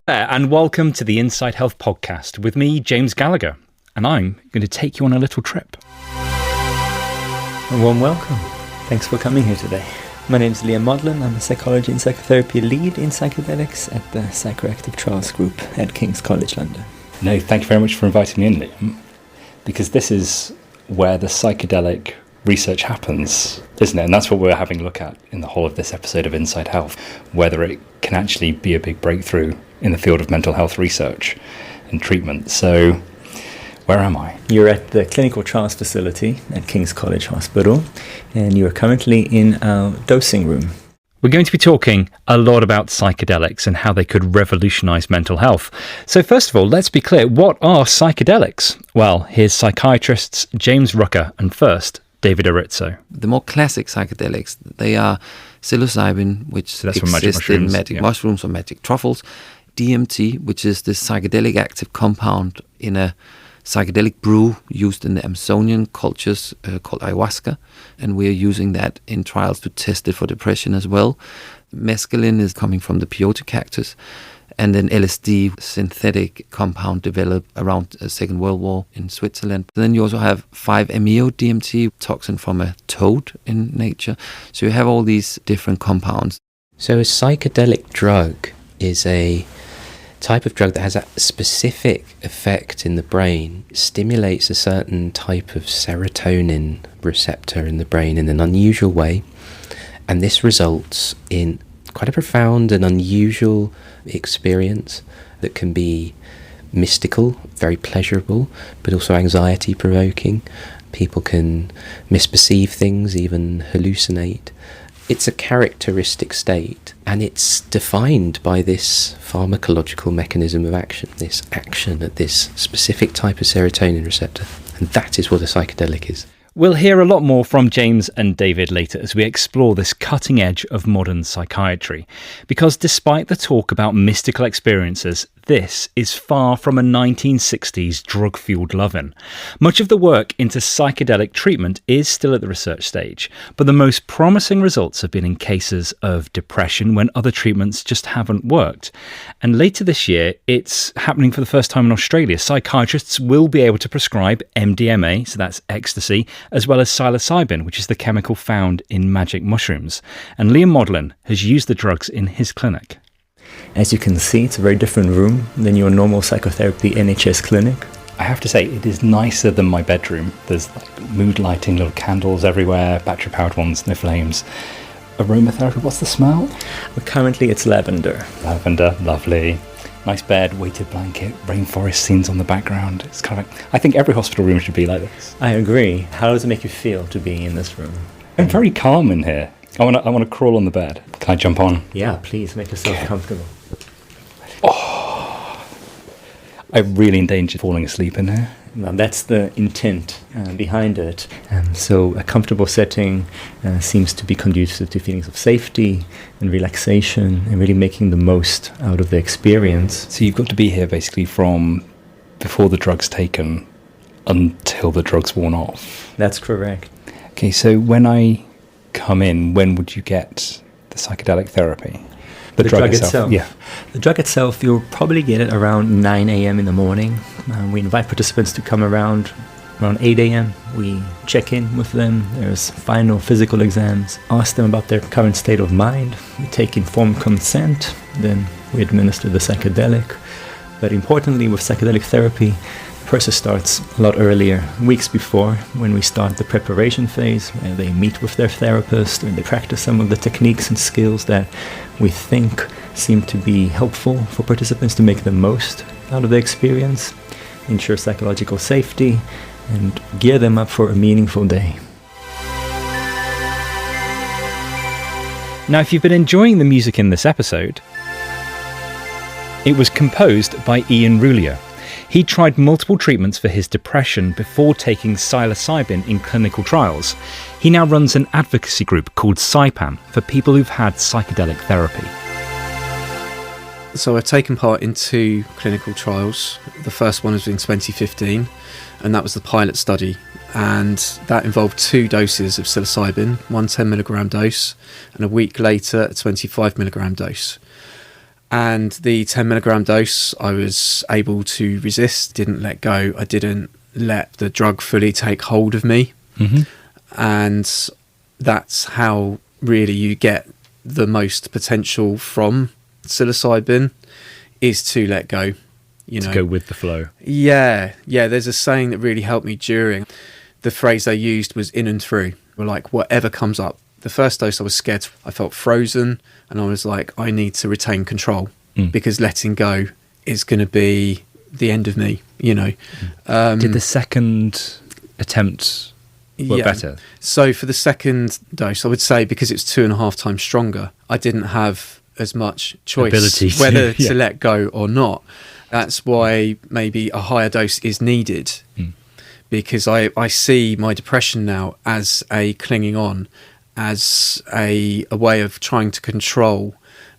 And welcome to the Inside Health podcast with me, James Gallagher, and I'm going to take you on a little trip. A warm welcome. Thanks for coming here today. My name is Liam Modlin. I'm a psychology and psychotherapy lead in psychedelics at the Psychoactive Trials Group at King's College London. No, thank you very much for inviting me in, Liam, because this is where the psychedelic research happens, isn't it? And that's what we're having a look at in the whole of this episode of Inside Health, whether it can actually be a big breakthrough in the field of mental health research and treatment. So, where am I? You're at the clinical trials facility at King's College Hospital, and you are currently in our dosing room. We're going to be talking a lot about psychedelics and how they could revolutionize mental health. So first of all, let's be clear, what are psychedelics? Well, here's psychiatrists James Rucker and first, David Arizzo. The more classic psychedelics, they are psilocybin, which exists in magic mushrooms or magic truffles, DMT, which is the psychedelic active compound in a psychedelic brew used in the Amazonian cultures called ayahuasca, and we are using that in trials to test it for depression as well. Mescaline is coming from the peyote cactus, and then LSD, synthetic compound developed around the Second World War in Switzerland. Then you also have 5-MeO-DMT, toxin from a toad in nature. So you have all these different compounds. So a psychedelic drug is a type of drug that has a specific effect in the brain. It stimulates a certain type of serotonin receptor in the brain in an unusual way, and this results in quite a profound and unusual experience that can be mystical, very pleasurable, but also anxiety provoking. People can misperceive things, even hallucinate. It's a characteristic state, and it's defined by this pharmacological mechanism of action, this action at this specific type of serotonin receptor, and that is what a psychedelic is. We'll hear a lot more from James and David later as we explore this cutting edge of modern psychiatry, because despite the talk about mystical experiences, this is far from a 1960s drug-fueled lovin'. Much of the work into psychedelic treatment is still at the research stage, but the most promising results have been in cases of depression when other treatments just haven't worked. And later this year, it's happening for the first time in Australia. Psychiatrists will be able to prescribe MDMA, so that's ecstasy, as well as psilocybin, which is the chemical found in magic mushrooms. And Liam Modlin has used the drugs in his clinic. As you can see, it's a very different room than your normal psychotherapy NHS clinic. I have to say, it is nicer than my bedroom. There's mood lighting, little candles everywhere, battery-powered ones, no flames. Aromatherapy, what's the smell? Well, currently it's lavender. Lavender, lovely. Nice bed, weighted blanket, rainforest scenes on the background. It's kind of like, I think every hospital room should be like this. I agree. How does it make you feel to be in this room? I'm very calm in here. I want to crawl on the bed. Can I jump on? Yeah, please, make yourself comfortable. Oh, I'm really in danger of falling asleep in here. Now, that's the intent behind it. So a comfortable setting seems to be conducive to feelings of safety and relaxation and really making the most out of the experience. So you've got to be here basically from before the drug's taken until the drug's worn off. That's correct. Okay, so when I come in, when would you get the psychedelic therapy? The drug itself? Yeah. The drug itself, you'll probably get it around 9 a.m. in the morning. We invite participants to come around 8 a.m. We check in with them. There's final physical exams. Ask them about their current state of mind. We take informed consent. Then we administer the psychedelic. But importantly, with psychedelic therapy, the process starts a lot earlier, weeks before, when we start the preparation phase, where they meet with their therapist and they practice some of the techniques and skills that we think seem to be helpful for participants to make the most out of the experience, ensure psychological safety, and gear them up for a meaningful day. Now, if you've been enjoying the music in this episode, it was composed by Ian Roulier. He tried multiple treatments for his depression before taking psilocybin in clinical trials. He now runs an advocacy group called PsyPan for people who've had psychedelic therapy. So I've taken part in 2 clinical trials. The first one was in 2015, and that was the pilot study. And that involved 2 doses of psilocybin, one 10 milligram dose, and a week later a 25 milligram dose. And the 10 milligram dose, I was able to resist, didn't let go. I didn't let the drug fully take hold of me. Mm-hmm. And that's how really you get the most potential from psilocybin, is to let go. To go with the flow. Yeah. There's a saying that really helped me during. The phrase they used was in and through. We're like, whatever comes up. The first dose, I was scared. I felt frozen, and I was like, I need to retain control, because letting go is going to be the end of me, Did the second attempt work better? So for the second dose, I would say, because it's 2.5 times stronger, I didn't have as much choice whether to let go or not. That's why maybe a higher dose is needed, because I see my depression now as a clinging on, as a way of trying to control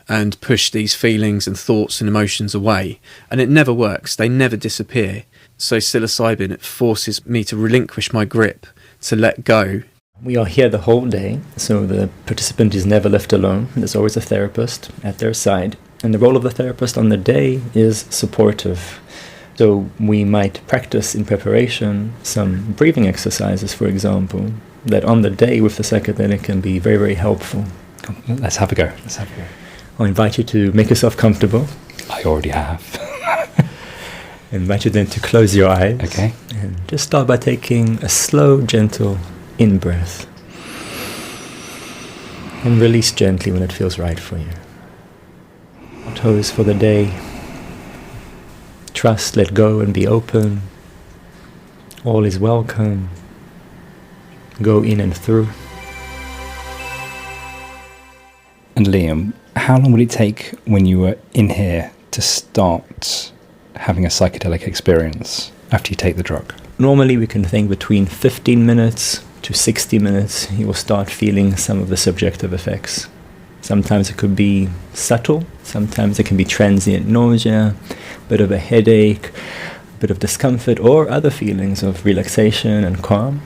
and push these feelings and thoughts and emotions away. And it never works. They never disappear. So psilocybin, it forces me to relinquish my grip, to let go. We are here the whole day, so the participant is never left alone. There's always a therapist at their side. And the role of the therapist on the day is supportive. So we might practice in preparation some breathing exercises, for example, that on the day with the psychedelic can be very, very helpful. Let's have a go. I'll invite you to make yourself comfortable. I already have. I invite you then to close your eyes. Okay. And just start by taking a slow, gentle in-breath. And release gently when it feels right for you. Toes for the day. Trust, let go, and be open. All is welcome. Go in and through. And Liam, how long would it take when you were in here to start having a psychedelic experience after you take the drug? Normally we can think between 15 minutes to 60 minutes you will start feeling some of the subjective effects. Sometimes it could be subtle, sometimes it can be transient nausea, a bit of a headache, a bit of discomfort, or other feelings of relaxation and calm.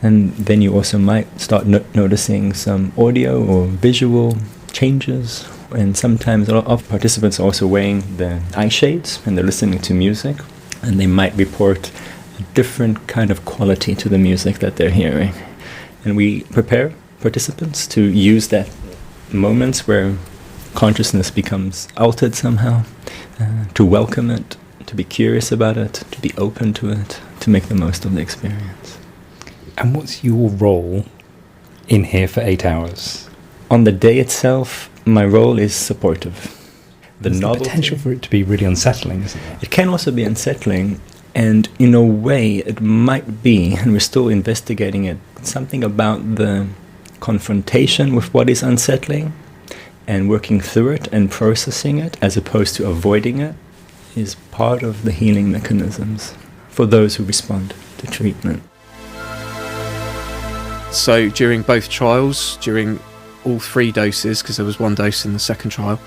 And then you also might start noticing some audio or visual changes. And sometimes a lot of participants are also wearing the eye shades and they're listening to music, and they might report a different kind of quality to the music that they're hearing. And we prepare participants to use that moments where consciousness becomes altered somehow, to welcome it, to be curious about it, to be open to it, to make the most of the experience. And what's your role in here for 8 hours? On the day itself, my role is supportive. There's the potential for it to be really unsettling, isn't it? It can also be unsettling, and in a way it might be, and we're still investigating it, something about the confrontation with what is unsettling and working through it and processing it as opposed to avoiding it is part of the healing mechanisms for those who respond to treatment. So during both trials, during all 3 doses, because there was 1 dose in the second trial,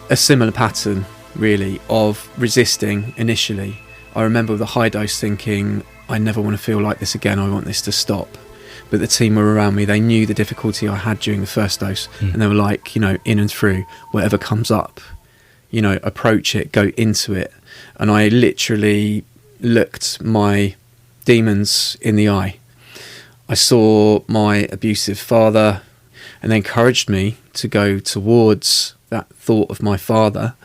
a similar pattern really of resisting initially. I remember with the high dose thinking, I never want to feel like this again, I want this to stop. But the team were around me, they knew the difficulty I had during the first dose, and they were like, in and through, whatever comes up, approach it, go into it. And I literally looked my demons in the eye. I saw my abusive father, and they encouraged me to go towards that thought of my father.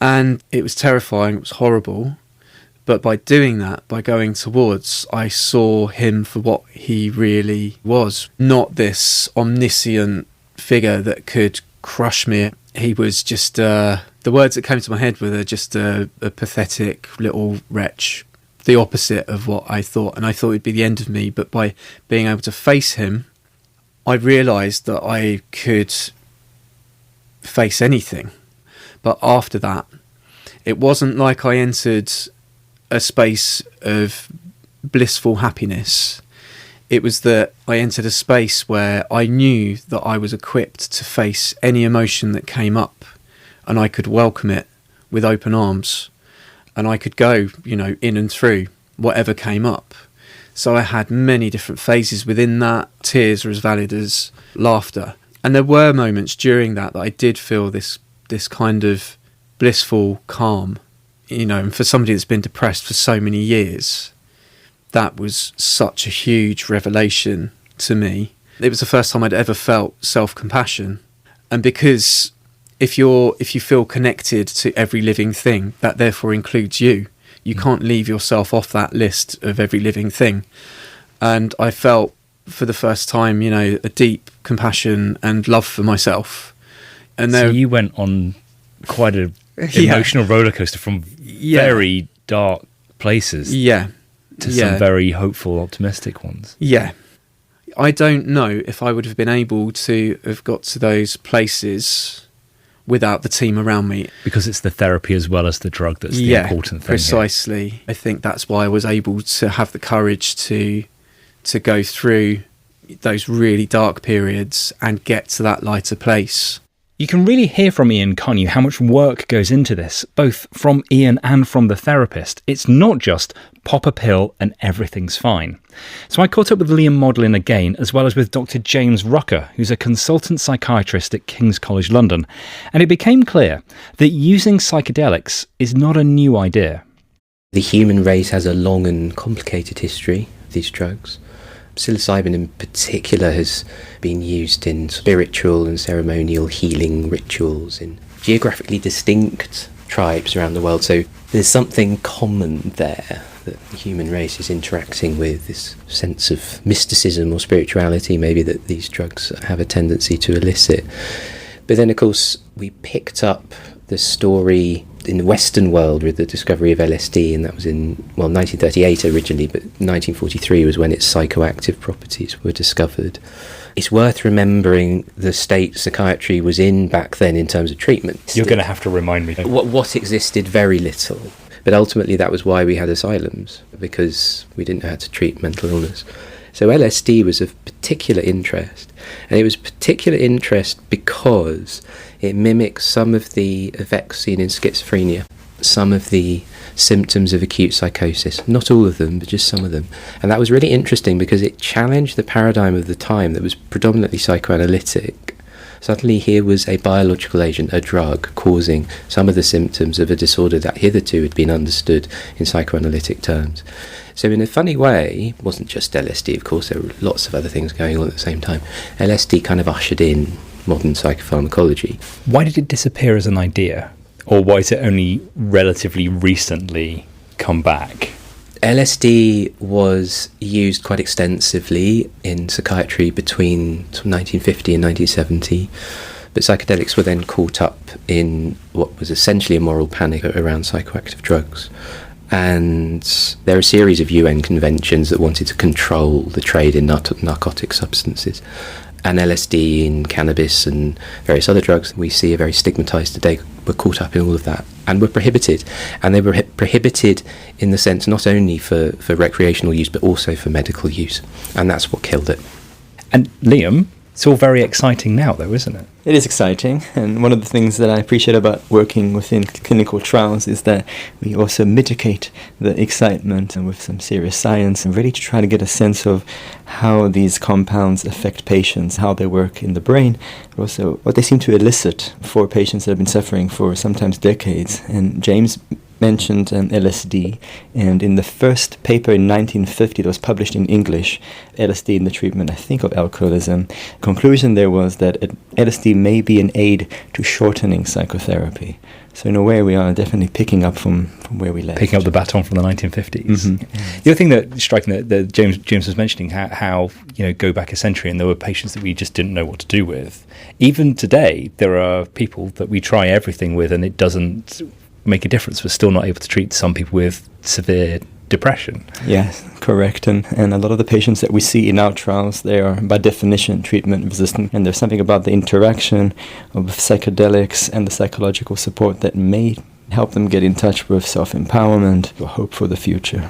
And it was terrifying, it was horrible. But by doing that, by going towards, I saw him for what he really was. Not this omniscient figure that could crush me. He was just, the words that came to my head were just a pathetic little wretch. The opposite of what I thought. And I thought it'd be the end of me. But by being able to face him, I realised that I could face anything. But after that, it wasn't like I entered a space of blissful happiness. It was that I entered a space where I knew that I was equipped to face any emotion that came up, and I could welcome it with open arms, and I could go, in and through whatever came up. So I had many different phases within that. Tears are as valid as laughter. And there were moments during that I did feel this this kind of blissful calm, and for somebody that's been depressed for so many years, that was such a huge revelation to me. It was the first time I'd ever felt self-compassion. And because if you feel connected to every living thing, that therefore includes you. You can't leave yourself off that list of every living thing. And I felt for the first time, a deep compassion and love for myself. And so you went on quite an emotional roller coaster from very dark places to some very hopeful, optimistic ones. Yeah. I don't know if I would have been able to have got to those places without the team around me. Because it's the therapy as well as the drug that's the important thing. Precisely. Here. I think that's why I was able to have the courage to go through those really dark periods and get to that lighter place. You can really hear from Ian, can't you, how much work goes into this, both from Ian and from the therapist. It's not just pop a pill and everything's fine. So I caught up with Liam Modlin again, as well as with Dr. James Rucker, who's a consultant psychiatrist at King's College London. And it became clear that using psychedelics is not a new idea. The human race has a long and complicated history of these drugs. Psilocybin in particular has been used in spiritual and ceremonial healing rituals in geographically distinct tribes around the world. So there's something common there that the human race is interacting with, this sense of mysticism or spirituality maybe that these drugs have a tendency to elicit. But then, of course, we picked up the story in the Western world with the discovery of LSD, and that was in 1938 originally, but 1943 was when its psychoactive properties were discovered. It's worth remembering the state psychiatry was in back then in terms of treatment. You're going to have to remind me. What existed? Very little. But ultimately that was why we had asylums, because we didn't know how to treat mental illness. So LSD was of particular interest, and it was particular interest because it mimics some of the effects seen in schizophrenia, some of the symptoms of acute psychosis. Not all of them, but just some of them. And that was really interesting because it challenged the paradigm of the time that was predominantly psychoanalytic. Suddenly here was a biological agent, a drug, causing some of the symptoms of a disorder that hitherto had been understood in psychoanalytic terms. So in a funny way, it wasn't just LSD, of course, there were lots of other things going on at the same time. LSD kind of ushered in modern psychopharmacology. Why did it disappear as an idea? Or why is it only relatively recently come back? LSD was used quite extensively in psychiatry between 1950 and 1970, but psychedelics were then caught up in what was essentially a moral panic around psychoactive drugs. And there are a series of UN conventions that wanted to control the trade in narcotic substances. And LSD and cannabis and various other drugs we see are very stigmatised today were caught up in all of that and were prohibited. And they were prohibited in the sense not only for recreational use but also for medical use. And that's what killed it. And Liam, it's all very exciting now though, isn't it? It is exciting, and one of the things that I appreciate about working within clinical trials is that we also mitigate the excitement and with some serious science and really to try to get a sense of how these compounds affect patients, how they work in the brain, but also what they seem to elicit for patients that have been suffering for sometimes decades. And James mentioned LSD, and in the first paper in 1950 that was published in English, LSD in the treatment, I think, of alcoholism, conclusion there was that LSD may be an aid to shortening psychotherapy. So in a way we are definitely picking up from where we left. Picking up the baton from the 1950s. Mm-hmm. The other thing that striking that James was mentioning, how go back a century and there were patients that we just didn't know what to do with. Even today there are people that we try everything with and it doesn't make a difference. We're still not able to treat some people with severe depression. Yes, correct. And a lot of the patients that we see in our trials, they are by definition treatment resistant. And there's something about the interaction of psychedelics and the psychological support that may help them get in touch with self-empowerment or hope for the future.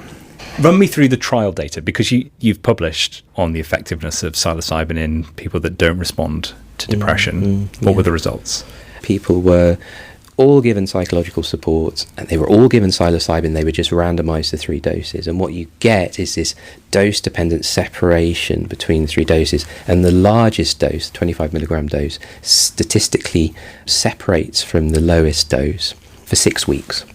Run me through the trial data, because you've published on the effectiveness of psilocybin in people that don't respond to depression. What were the results? People were all given psychological support, and they were all given psilocybin. They were just randomized to 3 doses, and what you get is this dose-dependent separation between 3 doses, and the largest dose, 25 milligram dose, statistically separates from the lowest dose for 6 weeks,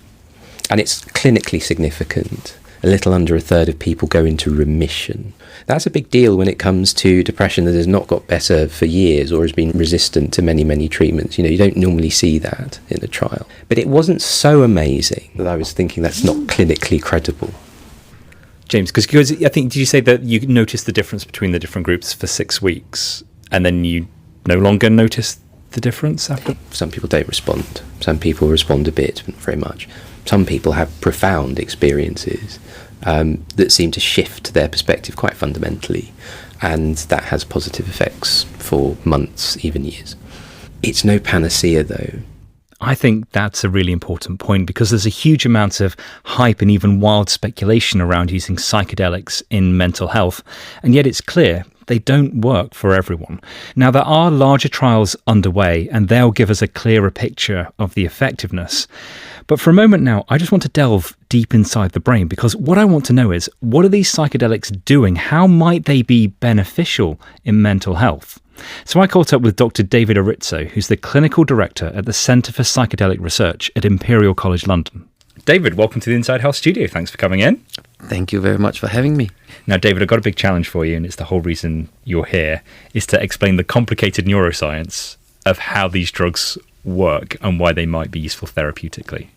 and it's clinically significant. A little under a third of people go into remission. That's a big deal when it comes to depression that has not got better for years or has been resistant to many, many treatments. You don't normally see that in a trial. But it wasn't so amazing that I was thinking that's not clinically credible. James, because I think, did you say that you noticed the difference between the different groups for 6 weeks and then you no longer noticed the difference after? Some people don't respond. Some people respond a bit, but not very much. Some people have profound experiences that seem to shift their perspective quite fundamentally, and that has positive effects for months, even years. It's no panacea, though. I think that's a really important point, because there's a huge amount of hype and even wild speculation around using psychedelics in mental health, and yet it's clear they don't work for everyone. Now, there are larger trials underway, and they'll give us a clearer picture of the effectiveness. But for a moment now, I just want to delve deep inside the brain, because what I want to know is, what are these psychedelics doing? How might they be beneficial in mental health? So I caught up with Dr. David Arizzo, who's the clinical director at the Centre for Psychedelic Research at Imperial College London. David, welcome to the Inside Health Studio. Thanks for coming in. Thank you very much for having me. Now, David, I've got a big challenge for you, and it's the whole reason you're here, is to explain the complicated neuroscience of how these drugs work and why they might be useful therapeutically.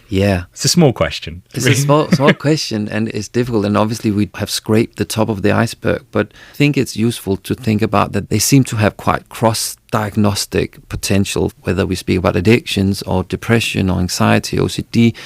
Yeah. It's a small question. It's a small question, and it's difficult, and obviously we have scraped the top of the iceberg, but I think it's useful to think about that they seem to have quite cross-diagnostic potential, whether we speak about addictions or depression or anxiety, OCD.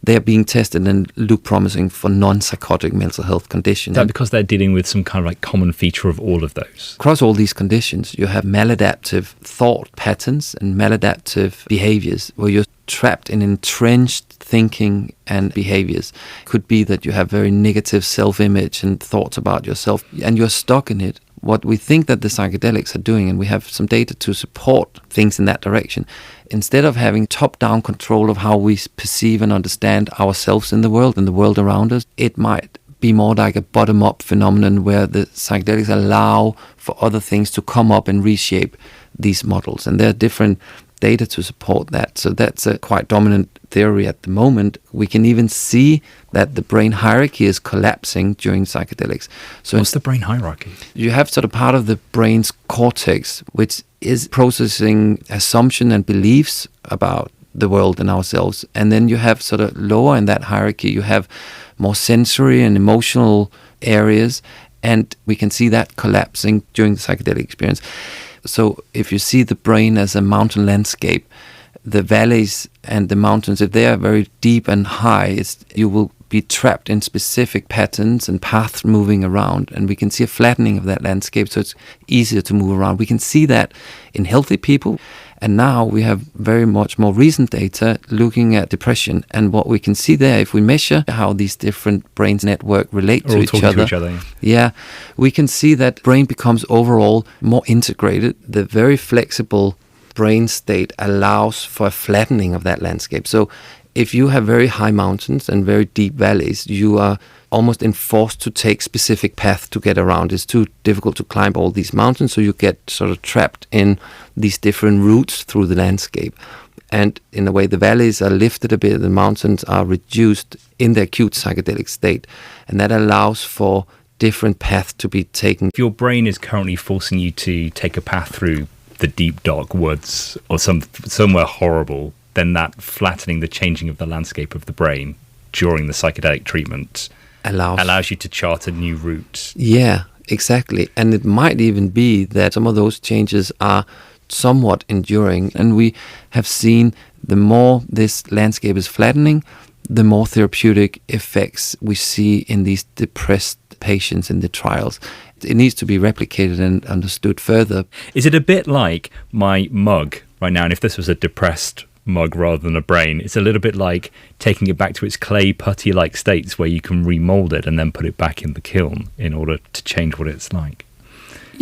They're being tested and look promising for non-psychotic mental health conditions. Is that because they're dealing with some kind of like common feature of all of those? Across all these conditions, you have maladaptive thought patterns and maladaptive behaviors where you're trapped in entrenched thinking and behaviors. Could be that you have very negative self-image and thoughts about yourself, and you're stuck in it. What we think that the psychedelics are doing, and we have some data to support things in that direction, instead of having top-down control of how we perceive and understand ourselves in the world and the world around us, it might be more like a bottom-up phenomenon where the psychedelics allow for other things to come up and reshape these models. And there are different data to support that. So that's a quite dominant theory at the moment. We can even see that the brain hierarchy is collapsing during psychedelics. So what's the brain hierarchy? You have sort of part of the brain's cortex, which is processing assumption and beliefs about the world and ourselves. And then you have sort of lower in that hierarchy, you have more sensory and emotional areas. And we can see that collapsing during the psychedelic experience. So if you see the brain as a mountain landscape, the valleys and the mountains, if they are very deep and high, you will be trapped in specific patterns and paths moving around. And we can see a flattening of that landscape, so it's easier to move around. We can see that in healthy people. And now we have very much more recent data looking at depression. And what we can see there, if we measure how these different brains network relate to each other, we can see that brain becomes overall more integrated. The very flexible brain state allows for a flattening of that landscape. So if you have very high mountains and very deep valleys, you are almost enforced to take specific paths to get around. It's too difficult to climb all these mountains, so you get sort of trapped in these different routes through the landscape. And in a way, the valleys are lifted a bit, the mountains are reduced in the acute psychedelic state, and that allows for different paths to be taken. If your brain is currently forcing you to take a path through the deep, dark woods or somewhere horrible, then that flattening, the changing of the landscape of the brain during the psychedelic treatment allows you to chart a new route. Yeah, exactly. And it might even be that some of those changes are somewhat enduring. And we have seen the more this landscape is flattening, the more therapeutic effects we see in these depressed patients in the trials. It needs to be replicated and understood further. Is it a bit like my mug right now? And if this was a depressed mug rather than a brain, it's a little bit like taking it back to its clay putty-like states where you can remold it and then put it back in the kiln in order to change what it's like.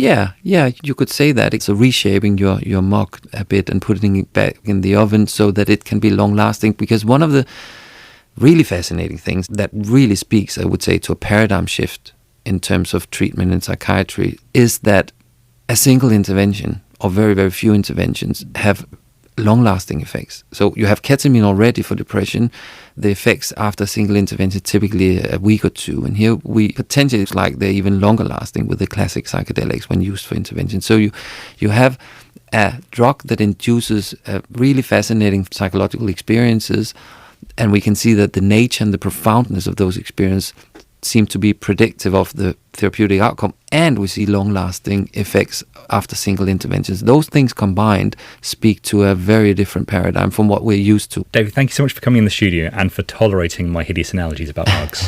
Yeah, you could say that. It's a reshaping your mug a bit and putting it back in the oven so that it can be long-lasting. Because one of the really fascinating things that really speaks, I would say, to a paradigm shift in terms of treatment in psychiatry is that a single intervention, or very, very few interventions, have long-lasting effects. So you have ketamine already for depression. The effects after a single intervention typically a week or two, and here we potentially it's like they're even longer lasting with the classic psychedelics when used for intervention. So you have a drug that induces really fascinating psychological experiences, and we can see that the nature and the profoundness of those experiences seem to be predictive of the therapeutic outcome, and we see long-lasting effects after single interventions. Those things combined speak to a very different paradigm from what we're used to. David, thank you so much for coming in the studio and for tolerating my hideous analogies about mugs.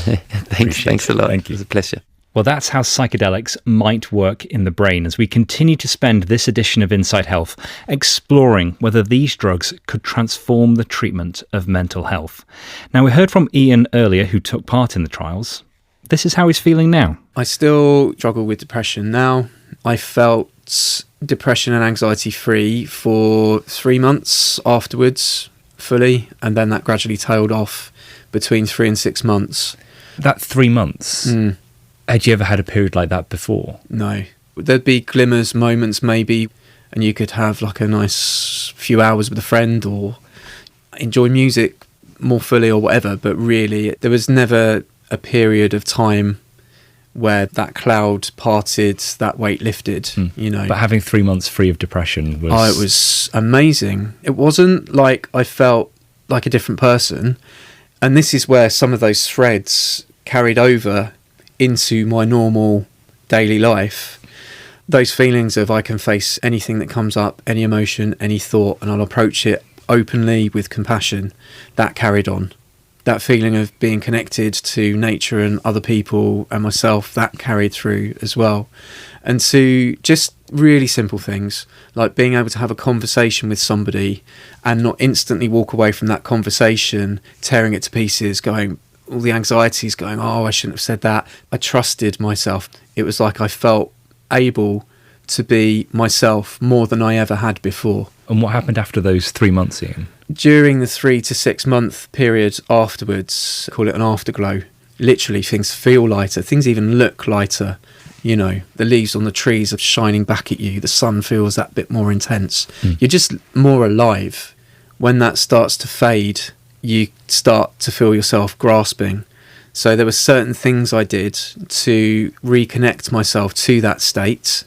Thanks a lot. Thank you. It was a pleasure. Well, that's how psychedelics might work in the brain as we continue to spend this edition of Inside Health exploring whether these drugs could transform the treatment of mental health. Now, we heard from Ian earlier, who took part in the trials. This is how he's feeling now. I still struggle with depression now. I felt depression and anxiety free for 3 months afterwards, fully, and then that gradually tailed off between 3 and 6 months. That 3 months? Had you ever had a period like that before? No. There'd be glimmers, moments maybe, and you could have like a nice few hours with a friend or enjoy music more fully or whatever, but really there was never a period of time where that cloud parted, that weight lifted, you know. But having 3 months free of depression was... Oh, it was amazing. It wasn't like I felt like a different person. And this is where some of those threads carried over into my normal daily life. Those feelings of I can face anything that comes up, any emotion, any thought, and I'll approach it openly with compassion, that carried on. That feeling of being connected to nature and other people and myself, that carried through as well. And to just really simple things like being able to have a conversation with somebody and not instantly walk away from that conversation tearing it to pieces, going, all the anxieties going, oh, I shouldn't have said that. I trusted myself. It was like I felt able to be myself more than I ever had before. And what happened after those 3 months, Ian? During the 3 to 6 month period afterwards, call it an afterglow, literally things feel lighter, things even look lighter. You know, the leaves on the trees are shining back at you, the sun feels that bit more intense. You're just more alive. When that starts to fade, you start to feel yourself grasping. So there were certain things I did to reconnect myself to that state.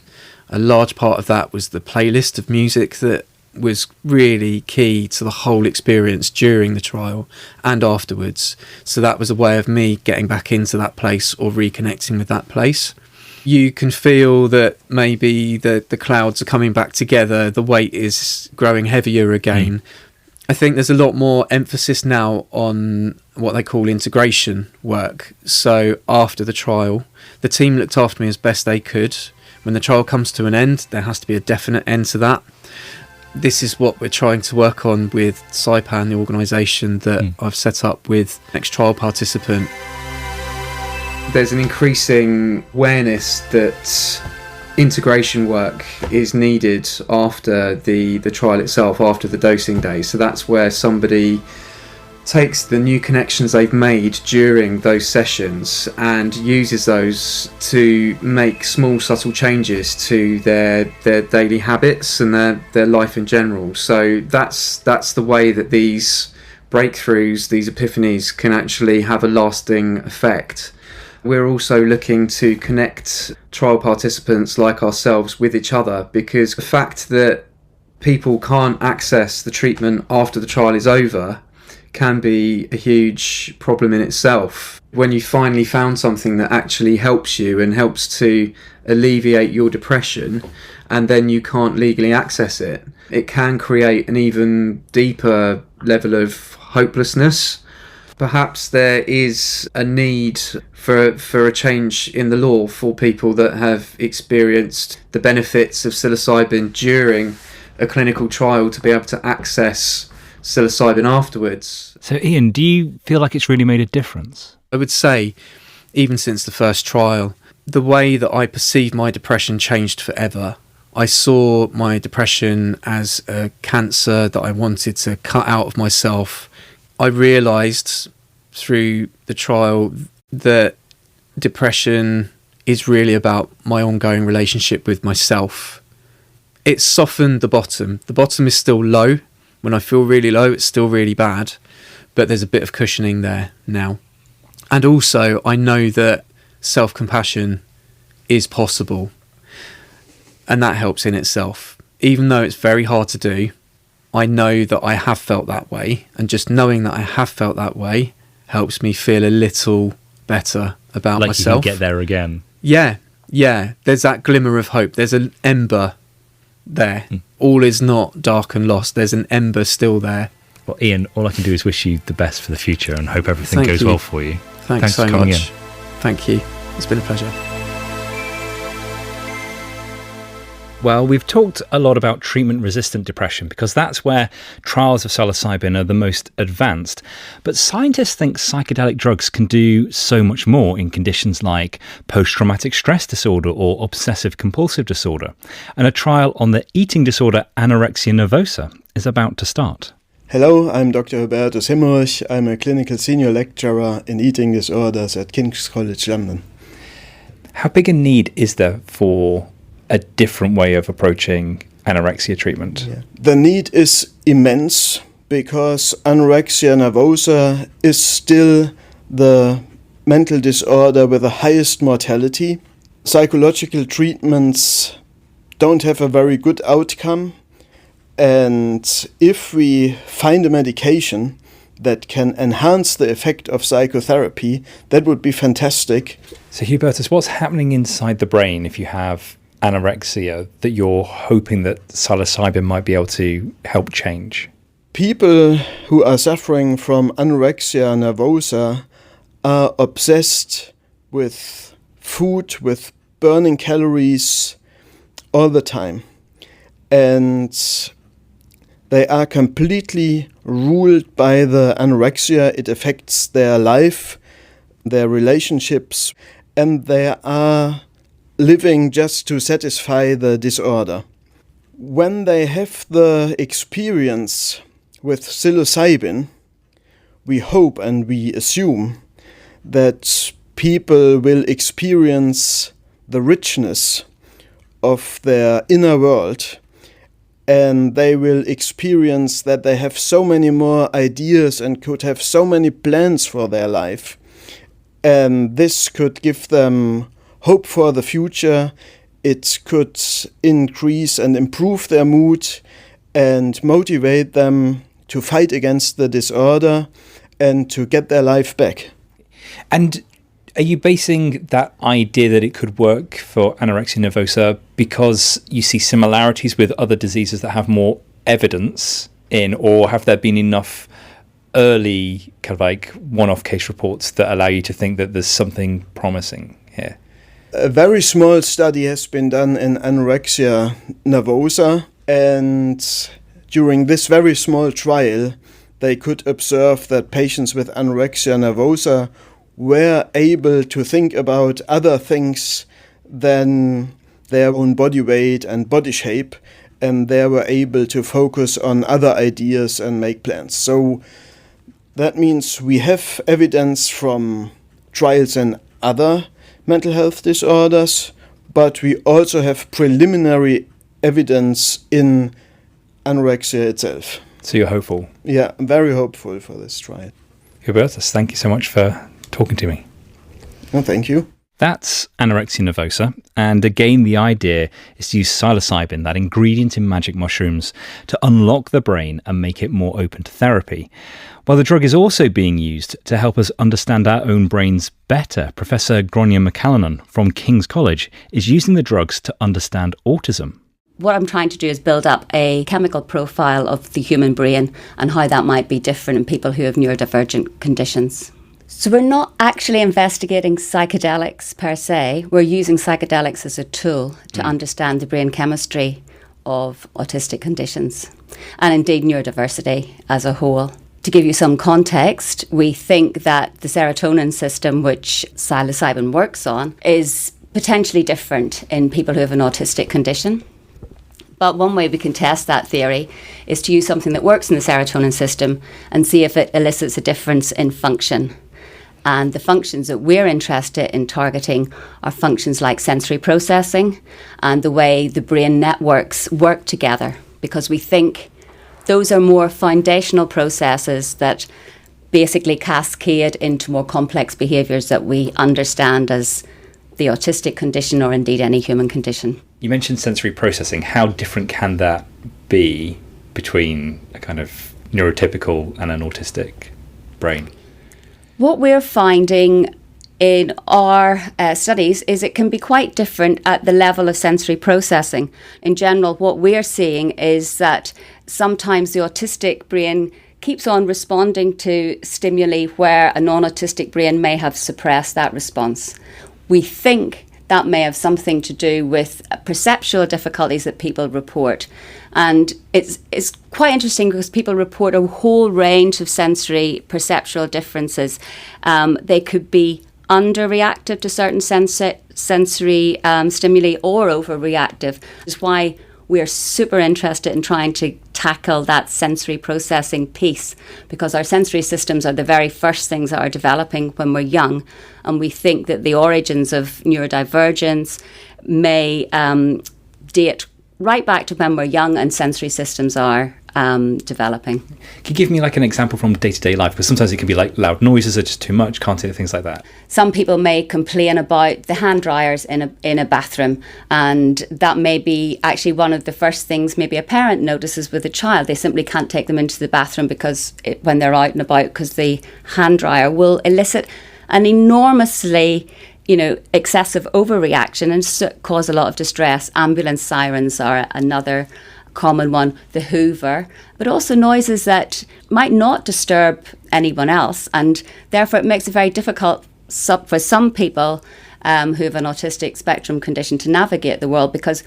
A large part of that was the playlist of music that was really key to the whole experience during the trial and afterwards. So that was a way of me getting back into that place or reconnecting with that place. You can feel that maybe the clouds are coming back together, the weight is growing heavier again. I think there's a lot more emphasis now on what they call integration work. So after the trial, the team looked after me as best they could. When the trial comes to an end, there has to be a definite end to that. This is what we're trying to work on with Saipan, the organisation that I've set up with next trial participant. There's an increasing awareness that integration work is needed after the trial itself, after the dosing day. So that's where somebody takes the new connections they've made during those sessions and uses those to make small subtle changes to their daily habits and their life in general. So that's the way that these breakthroughs, these epiphanies can actually have a lasting effect. We're also looking to connect trial participants like ourselves with each other, because the fact that people can't access the treatment after the trial is over can be a huge problem in itself. When you finally found something that actually helps you and helps to alleviate your depression, and then you can't legally access it, it can create an even deeper level of hopelessness. Perhaps there is a need for a change in the law for people that have experienced the benefits of psilocybin during a clinical trial to be able to access psilocybin afterwards. So Ian, do you feel like it's really made a difference? I would say, even since the first trial, the way that I perceived my depression changed forever. I saw my depression as a cancer that I wanted to cut out of myself. I realised through the trial that depression is really about my ongoing relationship with myself. It softened the bottom. The bottom is still low. When I feel really low, it's still really bad, but there's a bit of cushioning there now. And also, I know that self-compassion is possible, and that helps in itself. Even though it's very hard to do, I know that I have felt that way, and just knowing that I have felt that way helps me feel a little better about myself. Like you can get there again. Yeah. There's that glimmer of hope. There's an ember there. All is not dark and lost. There's an ember still there. Well, Ian, all I can do is wish you the best for the future and hope everything goes well for you. Thanks so for coming much. Thank you. It's been a pleasure. Well, we've talked a lot about treatment-resistant depression because that's where trials of psilocybin are the most advanced. But scientists think psychedelic drugs can do so much more in conditions like post-traumatic stress disorder or obsessive-compulsive disorder. And a trial on the eating disorder anorexia nervosa is about to start. Hello, I'm Dr. Hubertus Himmerich. I'm a clinical senior lecturer in eating disorders at King's College London. How big a need is there for a different way of approaching anorexia treatment? Yeah. The need is immense because anorexia nervosa is still the mental disorder with the highest mortality. Psychological treatments don't have a very good outcome, and if we find a medication that can enhance the effect of psychotherapy, that would be fantastic. So Hubertus, what's happening inside the brain if you have anorexia that you're hoping that psilocybin might be able to help change? People who are suffering from anorexia nervosa are obsessed with food, with burning calories all the time. And they are completely ruled by the anorexia. It affects their life, their relationships, and they are living just to satisfy the disorder. When they have the experience with psilocybin, we hope and we assume that people will experience the richness of their inner world, and they will experience that they have so many more ideas and could have so many plans for their life. And this could give them hope for the future. It could increase and improve their mood and motivate them to fight against the disorder and to get their life back. And are you basing that idea that it could work for anorexia nervosa because you see similarities with other diseases that have more evidence in, or have there been enough early kind of like one-off case reports that allow you to think that there's something promising here? A very small study has been done in anorexia nervosa, and during this very small trial, they could observe that patients with anorexia nervosa were able to think about other things than their own body weight and body shape, and they were able to focus on other ideas and make plans. So that means we have evidence from trials in other mental health disorders, but we also have preliminary evidence in anorexia itself. So you're hopeful? Yeah, I'm very hopeful for this trial. Hubertus, thank you so much for talking to me. Oh, thank you. That's anorexia nervosa, and again the idea is to use psilocybin, that ingredient in magic mushrooms, to unlock the brain and make it more open to therapy. While the drug is also being used to help us understand our own brains better, Professor Gráinne McCallinan from King's College is using the drugs to understand autism. What I'm trying to do is build up a chemical profile of the human brain and how that might be different in people who have neurodivergent conditions. So we're not actually investigating psychedelics per se. We're using psychedelics as a tool to understand the brain chemistry of autistic conditions and indeed neurodiversity as a whole. To give you some context, we think that the serotonin system, which psilocybin works on, is potentially different in people who have an autistic condition. But one way we can test that theory is to use something that works in the serotonin system and see if it elicits a difference in function. And the functions that we're interested in targeting are functions like sensory processing and the way the brain networks work together, because we think those are more foundational processes that basically cascade into more complex behaviours that we understand as the autistic condition or indeed any human condition. You mentioned sensory processing. How different can that be between a kind of neurotypical and an autistic brain? What we're finding in our studies is it can be quite different at the level of sensory processing. In general, what we're seeing is that sometimes the autistic brain keeps on responding to stimuli where a non-autistic brain may have suppressed that response. We think that may have something to do with perceptual difficulties that people report. And it's quite interesting because people report a whole range of sensory perceptual differences. They could be underreactive to certain sensory stimuli or overreactive. That's why we're super interested in trying to tackle that sensory processing piece, because our sensory systems are the very first things that are developing when we're young, and we think that the origins of neurodivergence may date right back to when we're young and sensory systems are developing. Can you give me like an example from day-to-day life? Because sometimes it can be like loud noises are just too much, can't see things like that. Some people may complain about the hand dryers in a bathroom, and that may be actually one of the first things maybe a parent notices with a child. They simply can't take them into the bathroom because when they're out and about, because the hand dryer will elicit an enormously excessive overreaction and cause a lot of distress. Ambulance sirens are another common one, the Hoover, but also noises that might not disturb anyone else, and therefore it makes it very difficult for some people who have an autistic spectrum condition to navigate the world, because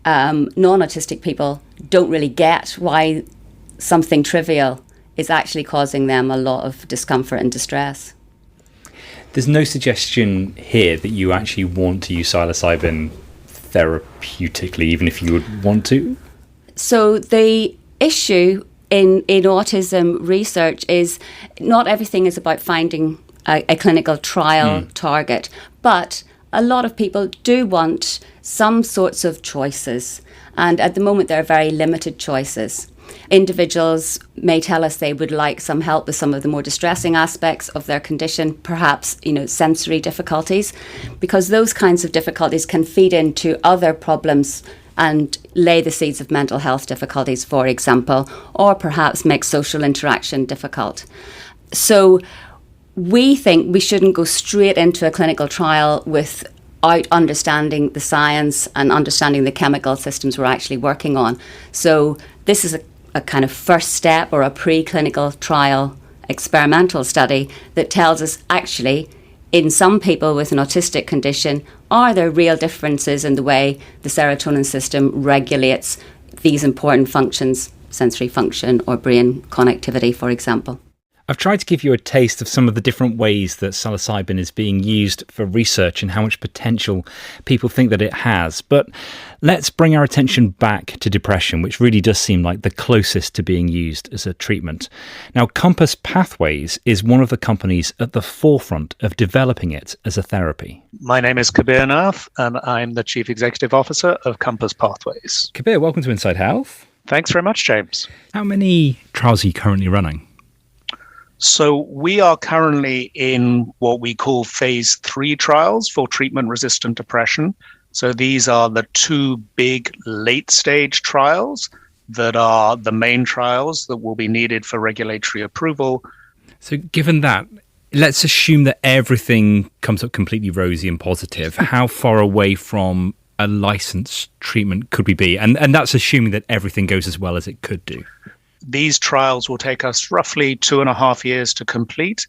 non-autistic people don't really get why something trivial is actually causing them a lot of discomfort and distress. There's no suggestion here that you actually want to use psilocybin therapeutically, even if you would want to? So the issue in autism research is not everything is about finding a clinical trial target, but a lot of people do want some sorts of choices. And at the moment, there are very limited choices. Individuals may tell us they would like some help with some of the more distressing aspects of their condition, perhaps, sensory difficulties, because those kinds of difficulties can feed into other problems and lay the seeds of mental health difficulties, for example, or perhaps make social interaction difficult. So we think we shouldn't go straight into a clinical trial without understanding the science and understanding the chemical systems we're actually working on. So this is a kind of first step or a preclinical trial experimental study that tells us actually, in some people with an autistic condition, are there real differences in the way the serotonin system regulates these important functions, sensory function or brain connectivity, for example. I've tried to give you a taste of some of the different ways that psilocybin is being used for research and how much potential people think that it has. But let's bring our attention back to depression, which really does seem like the closest to being used as a treatment. Now, Compass Pathways is one of the companies at the forefront of developing it as a therapy. My name is Kabir Nath, and I'm the Chief Executive Officer of Compass Pathways. Kabir, welcome to Inside Health. Thanks very much, James. How many trials are you currently running? So we are currently in what we call phase 3 trials for treatment-resistant depression. So these are the 2 big late-stage trials that are the main trials that will be needed for regulatory approval. So given that, let's assume that everything comes up completely rosy and positive. How far away from a licensed treatment could we be? And that's assuming that everything goes as well as it could do. These trials will take us roughly 2.5 years to complete,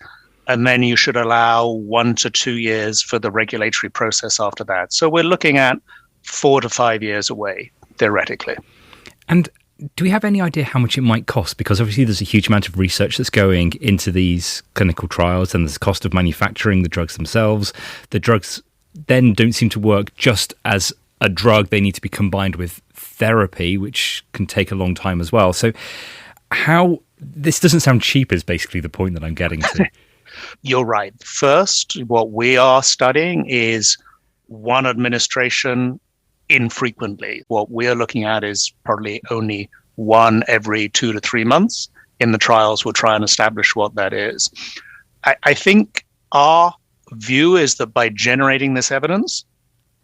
and then you should allow 1 to 2 years for the regulatory process after that. So we're looking at 4 to 5 years away, theoretically. And do we have any idea how much it might cost? Because obviously there's a huge amount of research that's going into these clinical trials, and there's the cost of manufacturing the drugs themselves. The drugs then don't seem to work just as a drug. They need to be combined with therapy, which can take a long time as well. So this doesn't sound cheap is basically the point that I'm getting to. You're right. First, what we are studying is one administration infrequently. What we're looking at is probably only one every 2 to 3 months. In the trials, we'll try and establish what that is. I think our view is that by generating this evidence,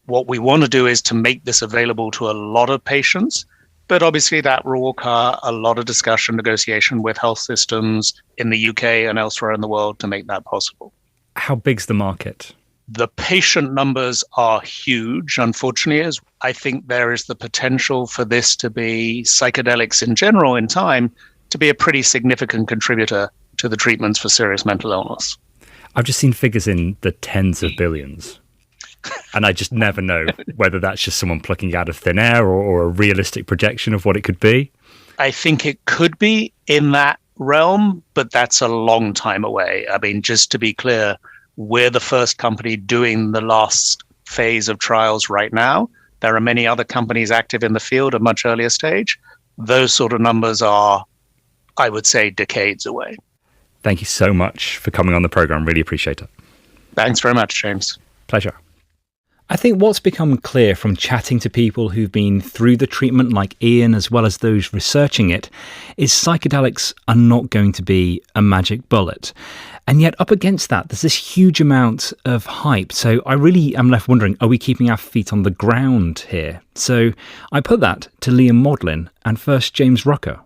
what we want to do is to make this available to a lot of patients. But obviously that will require a lot of discussion, negotiation with health systems in the UK and elsewhere in the world to make that possible. How big's the market? The patient numbers are huge, unfortunately. As I think there is the potential for this to be, psychedelics in general in time, to be a pretty significant contributor to the treatments for serious mental illness. I've just seen figures in the tens of billions. And I just never know whether that's just someone plucking out of thin air or a realistic projection of what it could be. I think it could be in that realm, but that's a long time away. I mean, just to be clear, we're the first company doing the last phase of trials right now. There are many other companies active in the field at a much earlier stage. Those sort of numbers are, I would say, decades away. Thank you so much for coming on the program. Really appreciate it. Thanks very much, James. Pleasure. I think what's become clear from chatting to people who've been through the treatment like Ian, as well as those researching it, is psychedelics are not going to be a magic bullet. And yet up against that, there's this huge amount of hype. So I really am left wondering, are we keeping our feet on the ground here? So I put that to Liam Maudlin and first James Rucker.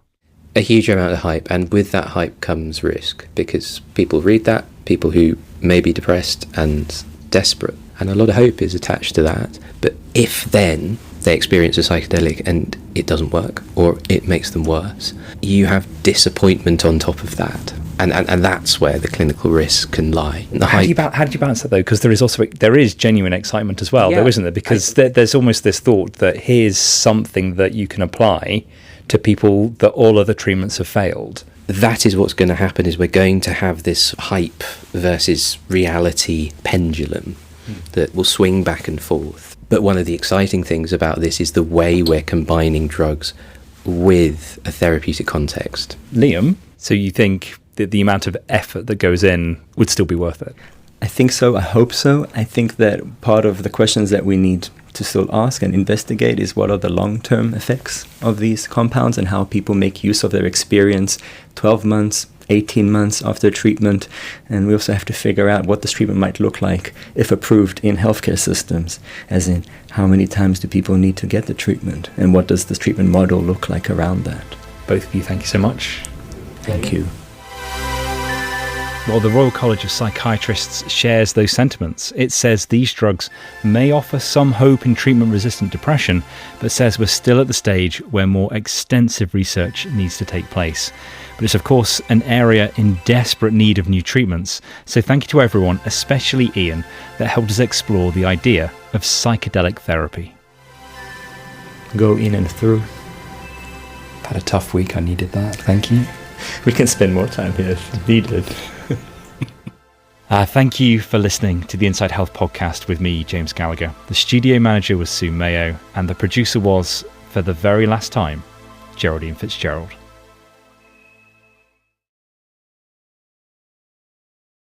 A huge amount of hype, and with that hype comes risk, because people read that, people who may be depressed and desperate, and a lot of hope is attached to that. But if then they experience a psychedelic and it doesn't work, or it makes them worse, you have disappointment on top of that. And that's where the clinical risk can lie. How do you balance that though? Because there is genuine excitement as well, though, isn't there? Because there's almost this thought that here's something that you can apply to people that all other treatments have failed. That is what's going to happen, is we're going to have this hype versus reality pendulum that will swing back and forth. But one of the exciting things about this is the way we're combining drugs with a therapeutic context. Liam, so you think that the amount of effort that goes in would still be worth it? I think so. I hope so. I think that part of the questions that we need to still ask and investigate is what are the long-term effects of these compounds and how people make use of their experience 12 months, 18 months after treatment. And we also have to figure out what this treatment might look like if approved in healthcare systems, as in how many times do people need to get the treatment and what does this treatment model look like around that. Both of you, thank you so much. Thank you. Well, the Royal College of Psychiatrists shares those sentiments. It says these drugs may offer some hope in treatment-resistant depression, but says we're still at the stage where more extensive research needs to take place. But it's, of course, an area in desperate need of new treatments. So thank you to everyone, especially Ian, that helped us explore the idea of psychedelic therapy. Go in and through. Had a tough week. I needed that. Thank you. We can spend more time here if needed. Thank you for listening to the Inside Health podcast with me, James Gallagher. The studio manager was Sue Mayo, and the producer was, for the very last time, Geraldine Fitzgerald.